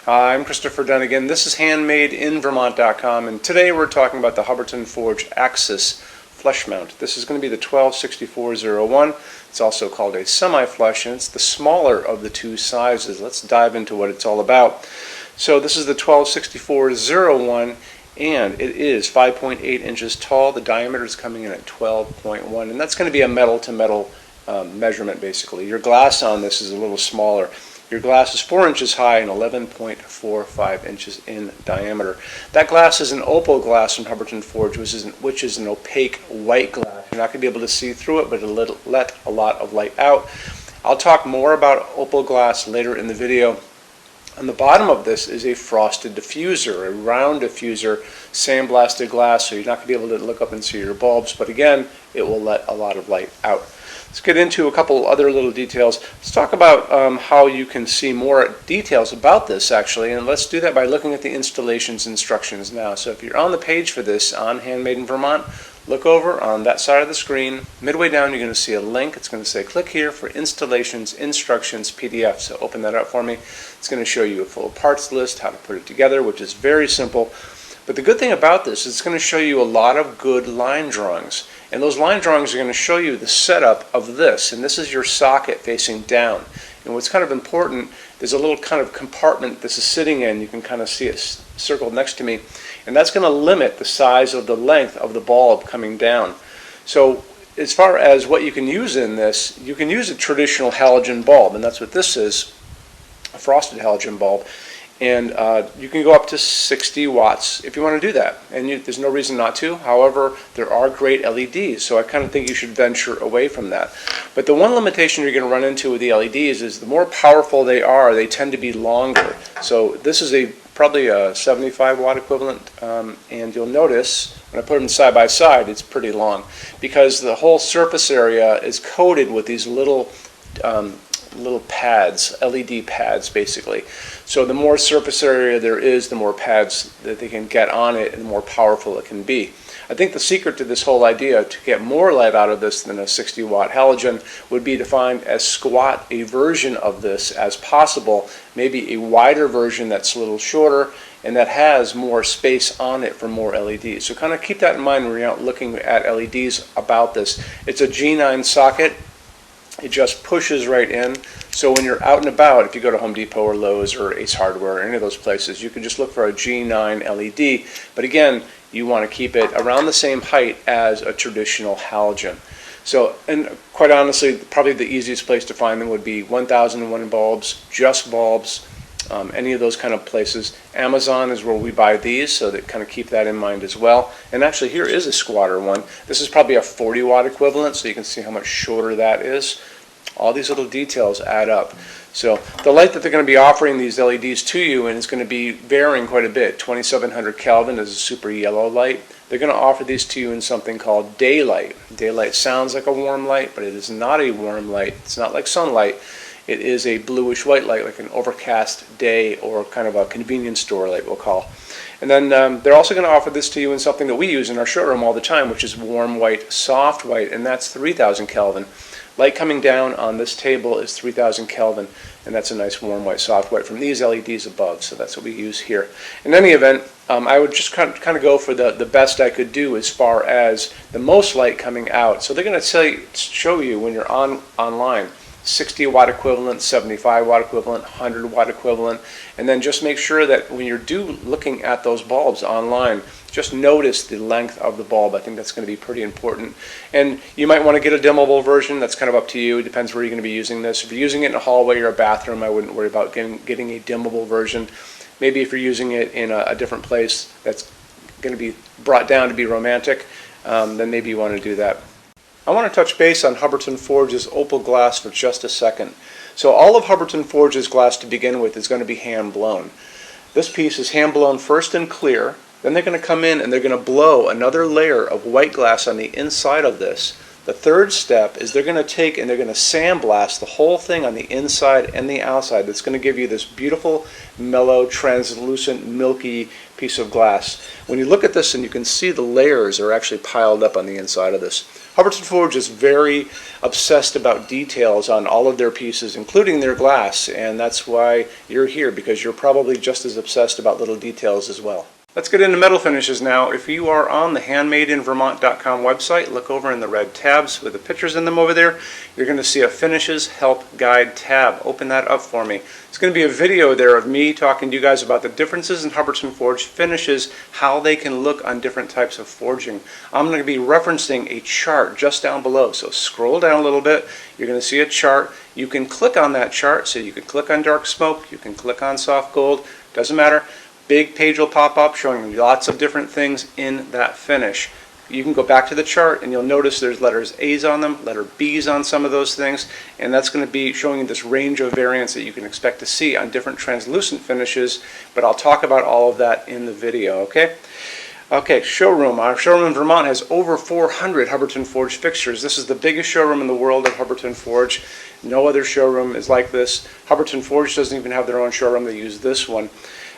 Hi, I'm Christopher Dunnigan. This is HandmadeInVermont.com, and today we're talking about the Hubbardton Forge Axis flush mount. This is going to be the 126401. It's also called a semi-flush, and it's the smaller of the two sizes. Let's dive into what it's all about. So this is the 126401, and it is 5.8 inches tall. The diameter is coming in at 12.1, and that's going to be a metal-to-metal measurement, basically. Your glass on this is a little smaller. Your glass is 4 inches high and 11.45 inches in diameter. That glass is an opal glass from Hubbardton Forge, which is an opaque white glass. You're not going to be able to see through it, but it'll let a lot of light out. I'll talk more about opal glass later in the video. On the bottom of this is a frosted diffuser, a round diffuser, sandblasted glass, so you're not going to be able to look up and see your bulbs, but again, it will let a lot of light out. Let's get into a couple other little details. Let's talk about how you can see more details about this, actually, and let's do that by looking at the installations instructions now. So if you're on the page for this on Handmade in Vermont, look over on that side of the screen. Midway down, you're going to see a link. It's going to say click here for installations instructions PDF. So open that up for me. It's going to show you a full parts list, how to put it together, which is very simple. But the good thing about this is it's going to show you a lot of good line drawings. And those line drawings are going to show you the setup of this. And this is your socket facing down. And what's kind of important, there's a little kind of compartment this is sitting in. You can kind of see it circled next to me. And that's going to limit the size of the length of the bulb coming down. So as far as what you can use in this, you can use a traditional halogen bulb. And that's what this is, a frosted halogen bulb. And you can go up to 60 watts if you want to do that. And there's no reason not to. However, there are great LEDs, so I kind of think you should venture away from that. But the one limitation you're going to run into with the LEDs is the more powerful they are, they tend to be longer. So this is probably a 75 watt equivalent, and you'll notice when I put them side by side, it's pretty long because the whole surface area is coated with these little pads, LED pads basically. So the more surface area there is, the more pads that they can get on it and the more powerful it can be. I think the secret to this whole idea to get more light out of this than a 60 watt halogen would be to find as squat a version of this as possible, maybe a wider version that's a little shorter and that has more space on it for more LEDs. So kind of keep that in mind when you're out looking at LEDs about this. It's a G9 socket. It just pushes right in. So when you're out and about, if you go to Home Depot or Lowe's or Ace Hardware or any of those places, you can just look for a G9 LED. But again, you want to keep it around the same height as a traditional halogen. So, and quite honestly, probably the easiest place to find them would be 1001 bulbs, just bulbs, any of those kind of places. Amazon is where we buy these, so that kind of keep that in mind as well. And actually here is a squatter one. This is probably a 40 watt equivalent, so you can see how much shorter that is. All these little details add up. So the light that they're going to be offering these LEDs to you, and it's going to be varying quite a bit. 2700 Kelvin is a super yellow light. They're going to offer these to you in something called daylight. Daylight sounds like a warm light, but it is not a warm light. It's not like sunlight. It is a bluish white light, like an overcast day or kind of a convenience store light we'll call. And then they're also going to offer this to you in something that we use in our showroom all the time, which is warm white, soft white, and that's 3000 Kelvin. Light coming down on this table is 3000 Kelvin, and that's a nice warm white, soft white from these LEDs above, so that's what we use here. In any event, I would just kind of go for the best I could do as far as the most light coming out. So they're going to show you when you're online, 60 watt equivalent, 75 watt equivalent, 100 watt equivalent, and then just make sure that when you're looking at those bulbs online, just notice the length of the bulb. I think that's going to be pretty important. And you might want to get a dimmable version. That's kind of up to you. It depends where you're going to be using this. If you're using it in a hallway or a bathroom, I wouldn't worry about getting a dimmable version. Maybe if you're using it in a different place that's going to be brought down to be romantic, then maybe you want to do that. I want to touch base on Hubbardton Forge's opal glass for just a second. So all of Hubbardton Forge's glass to begin with is going to be hand blown. This piece is hand blown first in clear. Then they're going to come in and they're going to blow another layer of white glass on the inside of this The third step is they're going to take and they're going to sandblast the whole thing on the inside and the outside. That's going to give you this beautiful, mellow, translucent, milky piece of glass. When you look at this, and you can see the layers are actually piled up on the inside of this. Hubbardton Forge is very obsessed about details on all of their pieces, including their glass, and that's why you're here, because you're probably just as obsessed about little details as well. Let's get into metal finishes now. If you are on the HandmadeInVermont.com website, look over in the red tabs with the pictures in them over there. You're going to see a Finishes Help Guide tab. Open that up for me. It's going to be a video there of me talking to you guys about the differences in Hubbardton Forge finishes, how they can look on different types of forging. I'm going to be referencing a chart just down below, so scroll down a little bit. You're going to see a chart. You can click on that chart, so you can click on dark smoke, you can click on soft gold, doesn't matter. Big page will pop up showing you lots of different things in that finish. You can go back to the chart and you'll notice there's letters A's on them, letter B's on some of those things, and that's going to be showing you this range of variants that you can expect to see on different translucent finishes, but I'll talk about all of that in the video, okay? Okay, showroom. Our showroom in Vermont has over 400 Hubbardton Forge fixtures. This is the biggest showroom in the world of Hubbardton Forge. No other showroom is like this. Hubbardton Forge doesn't even have their own showroom. They use this one.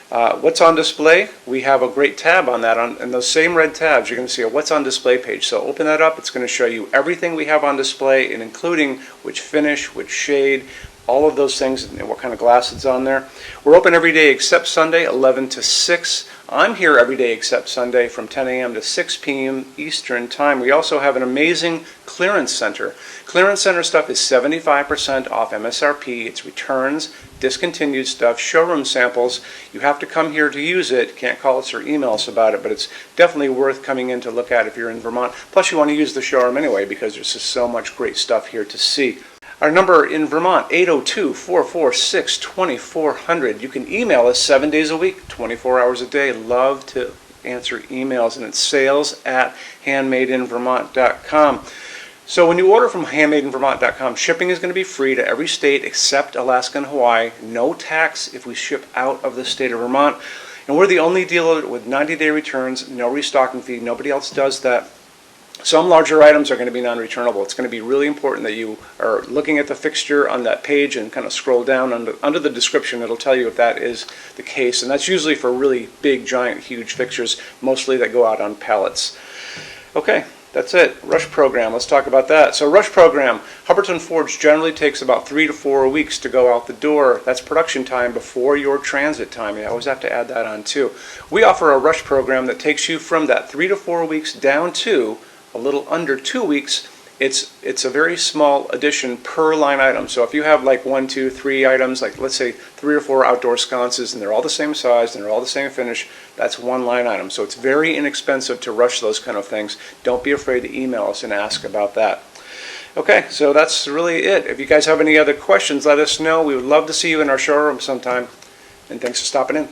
What's on display? We have a great tab on that. And those same red tabs, you're going to see a what's on display page. So open that up. It's going to show you everything we have on display, and including which finish, which shade, all of those things, and what kind of glass it's on there. We're open every day except Sunday, 11 to 6. I'm here every day except Sunday from 10 a.m. to 6 p.m. Eastern Time. We also have an amazing clearance center. Clearance center stuff is 75% off MSRP. It's returns, discontinued stuff, showroom samples. You have to come here to use it. Can't call us or email us about it, but it's definitely worth coming in to look at if you're in Vermont. Plus you want to use the showroom anyway, because there's just so much great stuff here to see. Our number in Vermont, 802-446-2400. You can email us 7 days a week, 24 hours a day. Love to answer emails, and it's sales@HandmadeInVermont.com. So when you order from HandmadeInVermont.com, shipping is going to be free to every state except Alaska and Hawaii. No tax if we ship out of the state of Vermont. And we're the only dealer with 90-day returns, no restocking fee. Nobody else does that. Some larger items are going to be non-returnable. It's going to be really important that you are looking at the fixture on that page and kind of scroll down under the description. It'll tell you if that is the case. And that's usually for really big, giant, huge fixtures, mostly that go out on pallets. Okay, that's it. Rush program. Let's talk about that. So rush program, Hubbardton Forge generally takes about 3 to 4 weeks to go out the door. That's production time before your transit time. You always have to add that on too. We offer a rush program that takes you from that 3 to 4 weeks down to a little under 2 weeks. It's a very small addition per line item. So if you have like 1, 2, 3 items, like let's say 3 or 4 outdoor sconces, and they're all the same size and they're all the same finish, that's one line item. So it's very inexpensive to rush those kind of things. Don't be afraid to email us and ask about that. Okay, so that's really it. If you guys have any other questions, let us know. We would love to see you in our showroom sometime. And thanks for stopping in.